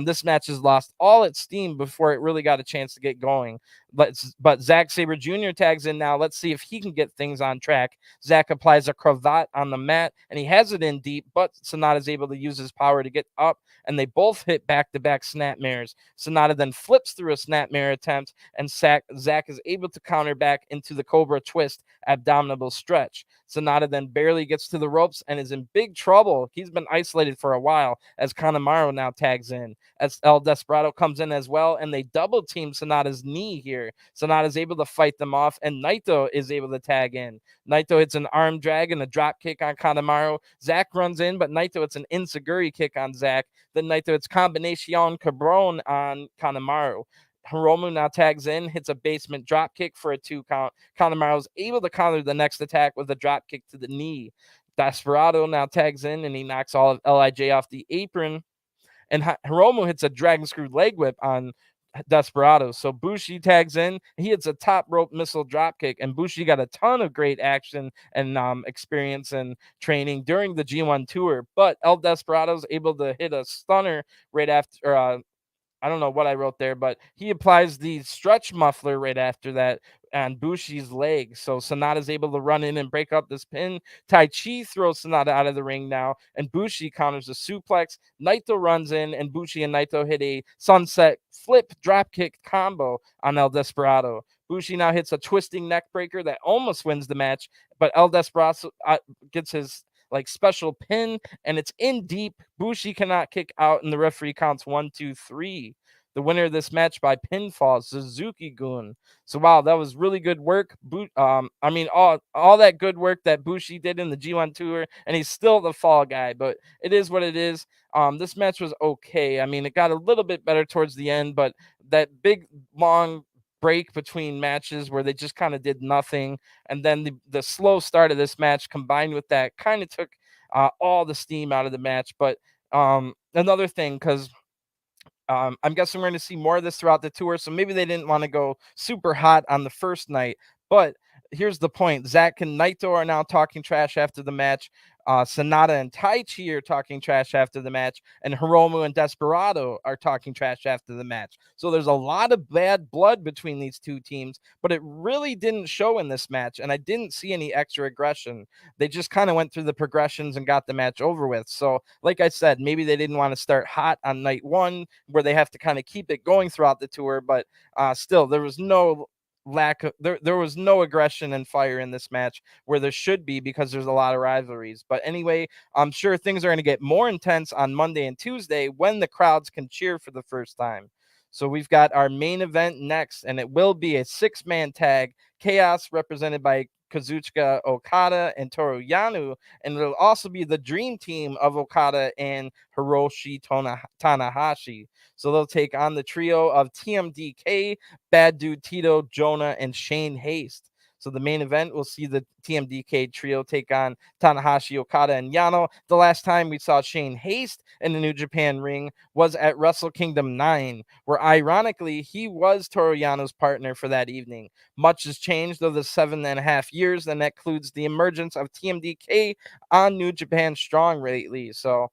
this match has lost all its steam before it really got a chance to get going. But Zack Sabre Jr. tags in now. Let's see if he can get things on track. Zack applies a cravat on the mat, and he has it in deep, but Sonata is able to use his power to get up, and they both hit back-to-back snapmares. Sonata then flips through a snapmare attempt, and Zack is able to counter back into the Cobra Twist abdominal stretch. Sonata then barely gets to the ropes and is in big trouble. He's been isolated for a while as Kanemaru now tags in. As El Desperado comes in as well, and they double team Sonata's knee here. Sonata's able to fight them off, and Naito is able to tag in. Naito hits an arm drag and a drop kick on Kanemaru. Zack runs in, but Naito hits an enziguri kick on Zack. Then Naito hits combination cabron on Kanemaru. Hiromu now tags in, hits a basement drop kick for a 2 count. Kanemaru is able to counter the next attack with a drop kick to the knee. Desperado now tags in, and he knocks all of LIJ off the apron. And Hiromu hits a dragon screw leg whip on Desperado. So Bushi tags in. He hits a top rope missile drop kick, and Bushi got a ton of great action and experience and training during the G1 tour. But El Desperado's able to hit a stunner right after. I don't know what I wrote there, but he applies the stretch muffler right after that on Bushi's leg. So Sonata's able to run in and break up this pin. Tai Chi throws Sonata out of the ring now, and Bushi counters a suplex. Naito runs in, and Bushi and Naito hit a sunset flip dropkick combo on El Desperado. Bushi now hits a twisting neck breaker that almost wins the match, but El Desperado gets his special pin, and it's in deep. Bushi cannot kick out, and the referee counts 1, 2, 3. The winner of this match by pinfall, Suzuki-gun. So wow, that was really good work. All that good work that Bushi did in the G1 tour, and he's still the fall guy, but it is what it is. This match was okay. I mean, it got a little bit better towards the end, but that big long break between matches where they just kind of did nothing, and then the slow start of this match combined with that kind of took all the steam out of the match. But another thing, because I'm guessing we're going to see more of this throughout the tour, so maybe they didn't want to go super hot on the first night. But here's the point. Zack and Naito are now talking trash after the match. Sonata and Taichi are talking trash after the match, and Hiromu and Desperado are talking trash after the match. So there's a lot of bad blood between these two teams, but it really didn't show in this match, and I didn't see any extra aggression. They just kind of went through the progressions and got the match over with. So like I said, maybe they didn't want to start hot on night one where they have to kind of keep it going throughout the tour, but still there was no there was no aggression and fire in this match where there should be, because there's a lot of rivalries. But anyway, I'm sure things are going to get more intense on Monday and Tuesday when the crowds can cheer for the first time. So we've got our main event next, and it will be a 6-man tag. Chaos represented by Kazuchika Okada and Toru Yano, and it'll also be the dream team of Okada and Hiroshi Tanahashi. So they'll take on the trio of TMDK, Bad Dude Tito, Jonah, and Shane Haste. So the main event, we'll see the TMDK trio take on Tanahashi, Okada, and Yano. The last time we saw Shane Haste in the New Japan ring was at Wrestle Kingdom 9, where ironically he was Toru Yano's partner for that evening. Much has changed over the 7.5 years, and that includes the emergence of TMDK on New Japan Strong lately. So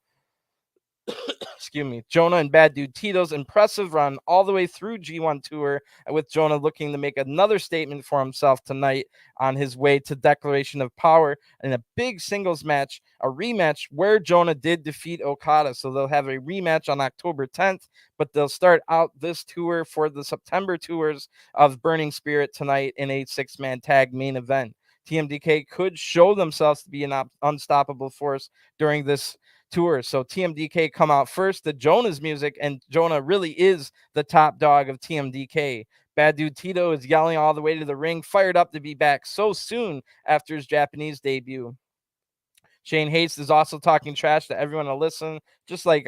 excuse me, Jonah and Bad Dude Tito's impressive run all the way through G1 Tour, with Jonah looking to make another statement for himself tonight on his way to Declaration of Power in a big singles match, a rematch where Jonah did defeat Okada. So they'll have a rematch on October 10th, but they'll start out this tour for the September tours of Burning Spirit tonight in a 6-man tag main event. TMDK could show themselves to be an unstoppable force during this tour. So TMDK come out first to Jonah's music, and Jonah really is the top dog of TMDK. Bad Dude Tito is yelling all the way to the ring, fired up to be back so soon after his Japanese debut. Shane Haste is also talking trash to everyone to listen, just like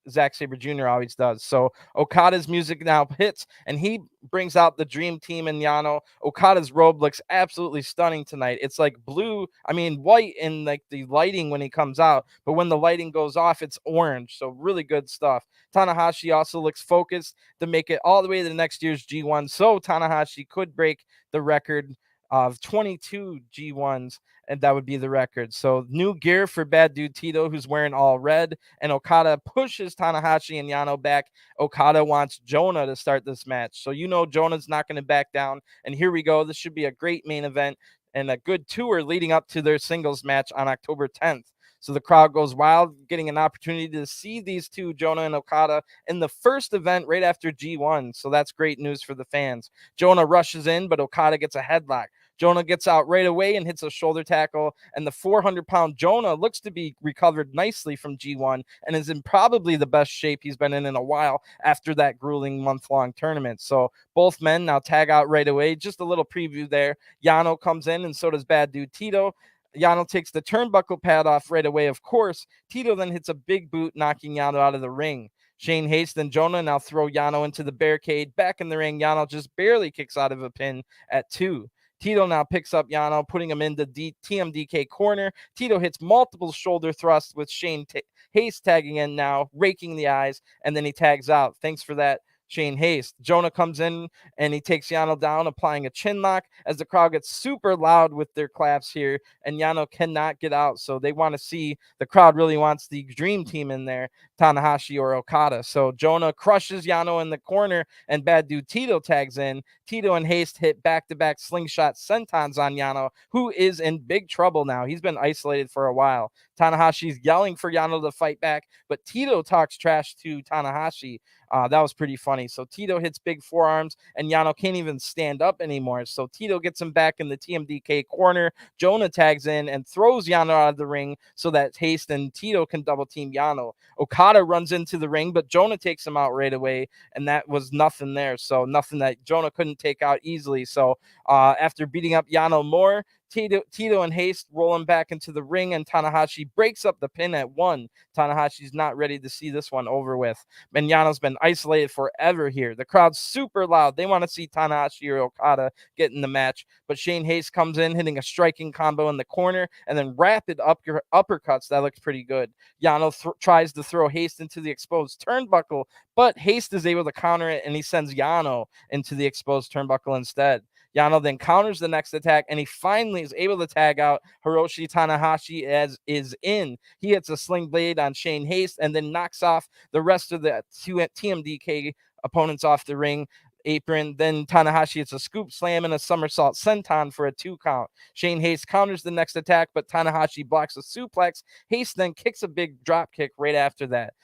Zack Sabre Jr. always does. So Okada's music now hits, and he brings out the dream team in Yano. Okada's robe looks absolutely stunning tonight. It's like white in like the lighting when he comes out, but when the lighting goes off, it's orange. So really good stuff. Tanahashi also looks focused to make it all the way to the next year's G1. So Tanahashi could break the record of 22 G1s, and that would be the record. So new gear for Bad Dude Tito, who's wearing all red, and Okada pushes Tanahashi and Yano back. Okada wants Jonah to start this match. So Jonah's not going to back down, and here we go. This should be a great main event and a good tour leading up to their singles match on October 10th. So the crowd goes wild, getting an opportunity to see these two, Jonah and Okada, in the first event right after G1. So that's great news for the fans. Jonah rushes in, but Okada gets a headlock. Jonah gets out right away and hits a shoulder tackle, and the 400-pound Jonah looks to be recovered nicely from G1 and is in probably the best shape he's been in a while after that grueling month-long tournament. So both men now tag out right away. Just a little preview there. Yano comes in, and so does Bad Dude Tito. Yano takes the turnbuckle pad off right away, of course. Tito then hits a big boot, knocking Yano out of the ring. Shane Haste and Jonah now throw Yano into the barricade. Back in the ring, Yano just barely kicks out of a pin at 2. Tito now picks up Yano, putting him in the TMDK corner. Tito hits multiple shoulder thrusts with Shane Haste tagging in now, raking the eyes, and then he tags out. Thanks for that, Shane Haste. Jonah comes in and he takes Yano down, applying a chin lock as the crowd gets super loud with their claps here, and Yano cannot get out. So they want to see, the crowd really wants the dream team in there, Tanahashi or Okada. So Jonah crushes Yano in the corner, and Bad Dude Tito tags in. Tito and Haste hit back-to-back slingshot sentons on Yano, who is in big trouble now. He's been isolated for a while. Tanahashi's yelling for Yano to fight back, but Tito talks trash to Tanahashi. That was pretty funny. So Tito hits big forearms, and Yano can't even stand up anymore. So Tito gets him back in the TMDK corner. Jonah tags in and throws Yano out of the ring so that Haste and Tito can double team Yano. Okada runs into the ring, but Jonah takes him out right away, and that was nothing there. So nothing that Jonah couldn't take out easily. So after beating up Yano more, Tito and Haste roll him back into the ring, and Tanahashi breaks up the pin at 1. Tanahashi's not ready to see this one over with. Yano's been isolated forever here. The crowd's super loud. They want to see Tanahashi or Okada get in the match, but Shane Haste comes in, hitting a striking combo in the corner, and then rapid uppercuts. That looks pretty good. Yano tries to throw Haste into the exposed turnbuckle, but Haste is able to counter it, and he sends Yano into the exposed turnbuckle instead. Yano then counters the next attack, and he finally is able to tag out Hiroshi Tanahashi as is in. He hits a sling blade on Shane Haste and then knocks off the rest of the TMDK opponents off the ring apron. Then Tanahashi hits a scoop slam and a somersault senton for a 2 count. Shane Haste counters the next attack, but Tanahashi blocks a suplex. Haste then kicks a big drop kick right after that.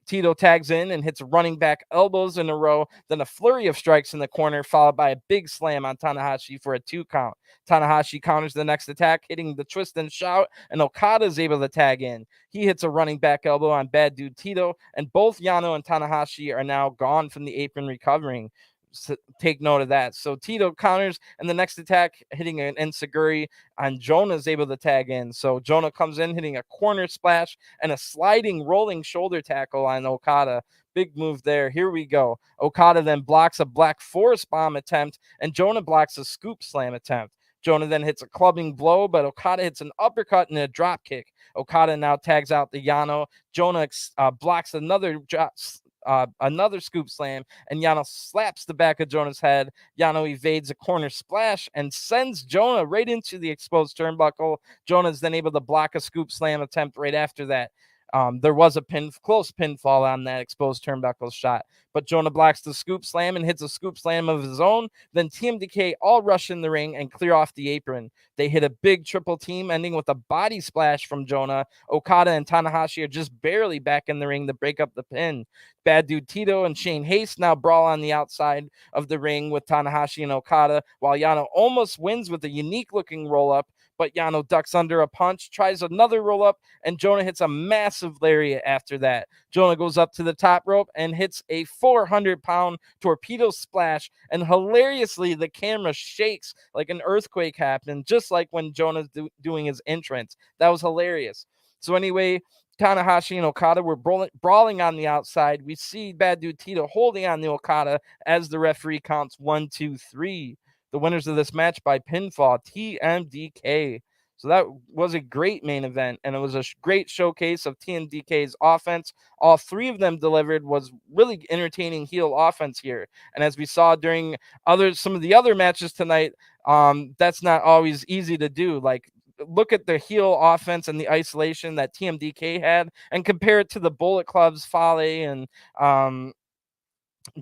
Tito tags in and hits running back elbows in a row, then a flurry of strikes in the corner, followed by a big slam on Tanahashi for a 2 count. Tanahashi counters the next attack, hitting the twist and shout, and Okada is able to tag in. He hits a running back elbow on Bad Dude Tito, and both Yano and Tanahashi are now gone from the apron recovering. So take note of that. So Tito counters, and the next attack hitting an enziguri on Jonah is able to tag in. So Jonah comes in hitting a corner splash and a sliding rolling shoulder tackle on Okada. Big move there. Here we go. Okada then blocks a Black Forest bomb attempt, and Jonah blocks a scoop slam attempt. Jonah then hits a clubbing blow, but Okada hits an uppercut and a drop kick. Okada now tags out the Yano. Jonah blocks another scoop slam, and Yano slaps the back of Jonah's head. Yano evades a corner splash and sends Jonah right into the exposed turnbuckle. Jonah is then able to block a scoop slam attempt right after that. There was a close pinfall on that exposed turnbuckle shot, but Jonah blocks the scoop slam and hits a scoop slam of his own. Then TMDK all rush in the ring and clear off the apron. They hit a big triple team, ending with a body splash from Jonah. Okada and Tanahashi are just barely back in the ring to break up the pin. Bad Dude Tito and Shane Haste now brawl on the outside of the ring with Tanahashi and Okada, while Yano almost wins with a unique-looking roll-up, but Yano ducks under a punch, tries another roll-up, and Jonah hits a massive lariat after that. Jonah goes up to the top rope and hits a 400-pound torpedo splash, and hilariously, the camera shakes like an earthquake happened, just like when Jonah's doing his entrance. That was hilarious. So anyway, Tanahashi and Okada were brawling on the outside. We see Bad Dude Tito holding on to Okada as the referee counts 1, 2, 3. The winners of this match by pinfall, TMDK. So that was a great main event, and it was a great showcase of TMDK's offense. All three of them delivered. Was really entertaining heel offense here. And as we saw during some of the other matches tonight, that's not always easy to do. Like, look at the heel offense and the isolation that TMDK had and compare it to the Bullet Club's Fale and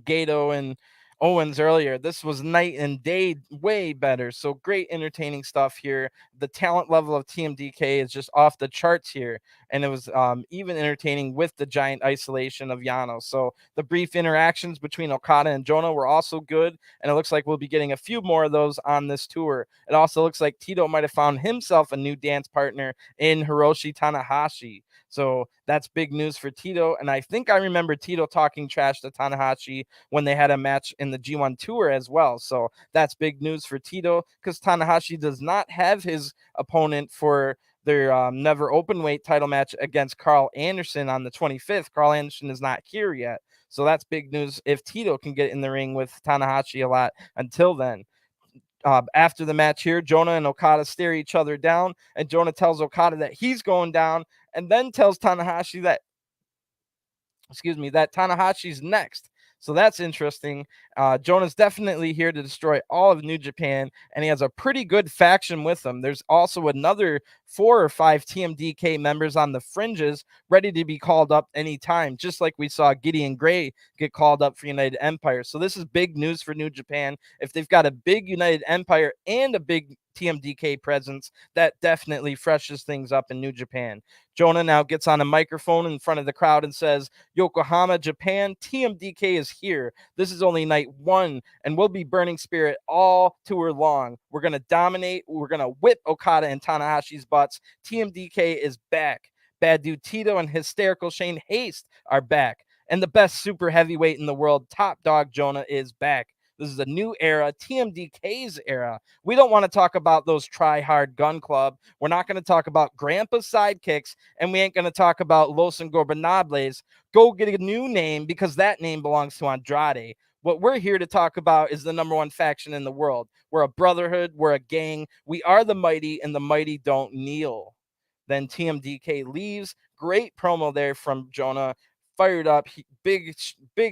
Gedo and Owens earlier. This was night and day, way better. So great entertaining stuff here. The talent level of TMDK is just off the charts here. And it was even entertaining with the giant isolation of Yano. So the brief interactions between Okada and Jonah were also good. And it looks like we'll be getting a few more of those on this tour. It also looks like Tito might have found himself a new dance partner in Hiroshi Tanahashi. So that's big news for Tito. And I think I remember Tito talking trash to Tanahashi when they had a match in the G1 Tour as well. So that's big news for Tito, because Tanahashi does not have his opponent for their never open weight title match against Carl Anderson on the 25th. Carl Anderson is not here yet. So that's big news if Tito can get in the ring with Tanahashi a lot until then. After the match here, Jonah and Okada stare each other down, and Jonah tells Okada that he's going down, and then tells Tanahashi that Tanahashi's next. So that's interesting. Jonah's definitely here to destroy all of New Japan, and he has a pretty good faction with him. There's also another 4 or 5 TMDK members on the fringes ready to be called up anytime, just like we saw Gideon Gray get called up for United Empire. So this is big news for New Japan. If they've got a big United Empire and a big TMDK presence, that definitely freshens things up in New Japan. Jonah now gets on a microphone in front of the crowd and says, Yokohama, Japan, TMDK is here. This is only night 1, and we'll be burning spirit all tour long. We're going to dominate. We're going to whip Okada and Tanahashi's butts. TMDK is back. Bad Dude Tito and hysterical Shane Haste are back. And the best super heavyweight in the world, Top Dog Jonah, is back. This is a new era, TMDK's era. We don't want to talk about those try-hard gun club. We're not going to talk about Grandpa's sidekicks, and we ain't going to talk about Los Ingobernables. Go get a new name, because that name belongs to Andrade. What we're here to talk about is the number 1 faction in the world. We're a brotherhood. We're a gang. We are the mighty, and the mighty don't kneel. Then TMDK leaves. Great promo there from Jonah. Fired up, big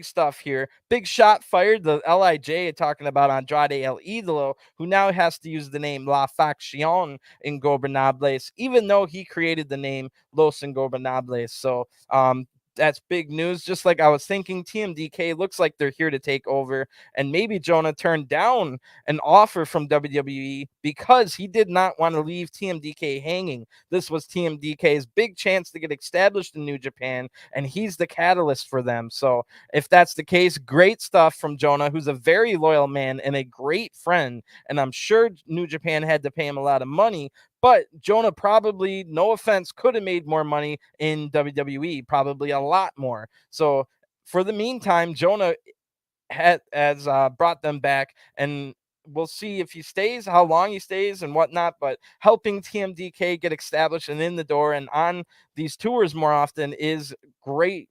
stuff here. Big shot fired. The LIJ talking about Andrade El Idolo, who now has to use the name La Facción Ingobernables, even though he created the name Los Ingobernables. So that's big news. Just like I was thinking, TMDK looks like they're here to take over, and maybe Jonah turned down an offer from WWE because he did not want to leave TMDK hanging. This was TMDK's big chance to get established in New Japan, and he's the catalyst for them. So if that's the case, great stuff from Jonah, who's a very loyal man and a great friend, and I'm sure New Japan had to pay him a lot of money. But Jonah probably, no offense, could have made more money in WWE, probably a lot more. So for the meantime, Jonah has brought them back, and we'll see if he stays, how long he stays, and whatnot. But helping TMDK get established and in the door and on these tours more often is great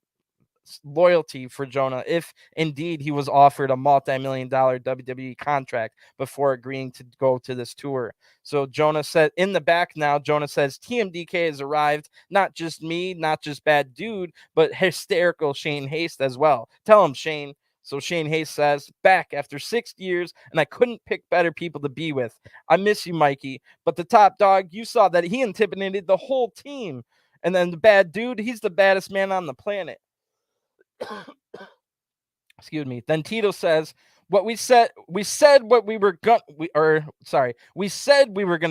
loyalty for Jonah, if indeed he was offered a multi-million-dollar WWE contract before agreeing to go to this tour. So Jonah said in the back now, Jonah says TMDK has arrived. Not just me, not just Bad Dude, but hysterical Shane Haste as well. Tell him, Shane. So Shane Haste says, back after 6 years, and I couldn't pick better people to be with. I miss you, Mikey. But the Top Dog, you saw that he intimidated the whole team. And then the Bad Dude, he's the baddest man on the planet. Excuse me. Then Tito says, we said we said we were going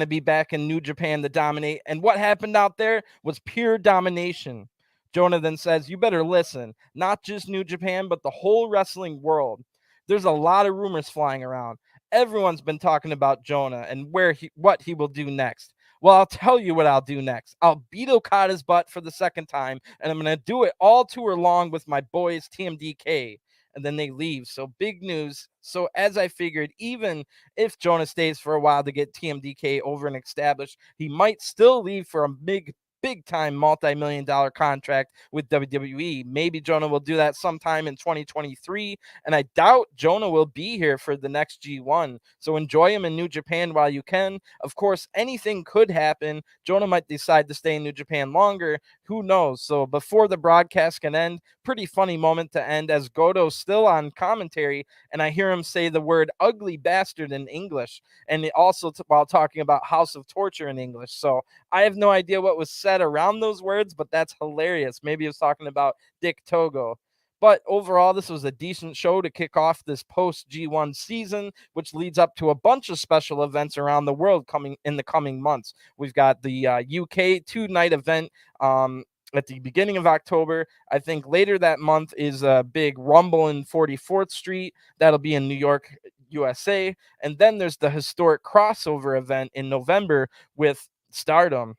to be back in New Japan to dominate, and what happened out there was pure domination. Jonah then says, you better listen, not just New Japan, but the whole wrestling world. There's a lot of rumors flying around. Everyone's been talking about Jonah and what he will do next. Well, I'll tell you what I'll do next. I'll beat Okada's butt for the 2nd time, and I'm going to do it all tour long with my boys TMDK. And then they leave. So big news. So as I figured, even if Jonah stays for a while to get TMDK over and established, he might still leave for a big big time multi-million-dollar contract with WWE. Maybe Jonah will do that sometime in 2023, and I doubt Jonah will be here for the next G1. So enjoy him in New Japan while you can. Of course, anything could happen. Jonah might decide to stay in New Japan longer. Who knows? So before the broadcast can end, pretty funny moment to end as Goto's still on commentary, and I hear him say the word ugly bastard in English, and also while talking about House of Torture in English. So I have no idea what was said around those words, but that's hilarious. Maybe he was talking about Dick Togo. But overall, this was a decent show to kick off this post G1 season, which leads up to a bunch of special events around the world coming in the coming months. We've got the UK 2-night event at the beginning of October. I think later that month is a big Rumble in 44th Street. That'll be in New York, USA. And then there's the historic crossover event in November with Stardom.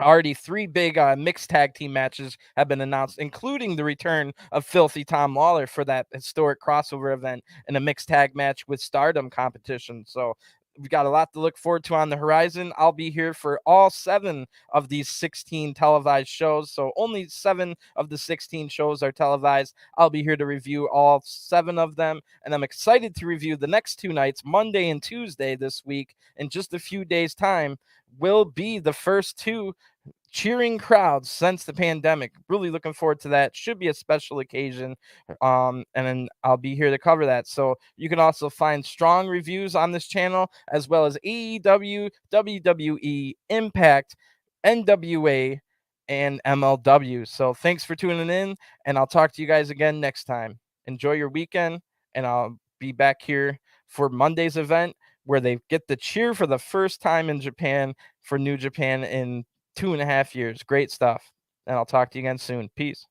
Already 3 big mixed tag team matches have been announced, including the return of Filthy Tom Lawler for that historic crossover event and a mixed tag match with Stardom competition. So we've got a lot to look forward to on the horizon. I'll be here for all 7 of these 16 televised shows. So only 7 of the 16 shows are televised. I'll be here to review all 7 of them. And I'm excited to review the next 2 nights, Monday and Tuesday this week. In just a few days' time will be the first 2 cheering crowds since the pandemic. Really looking forward to that. Should be a special occasion. And then I'll be here to cover that. So you can also find strong reviews on this channel, as well as AEW, WWE, Impact, NWA, and MLW. So thanks for tuning in, and I'll talk to you guys again next time. Enjoy your weekend, and I'll be back here for Monday's event where they get the cheer for the first time in Japan for New Japan in 2.5 years. Great stuff. And I'll talk to you again soon. Peace.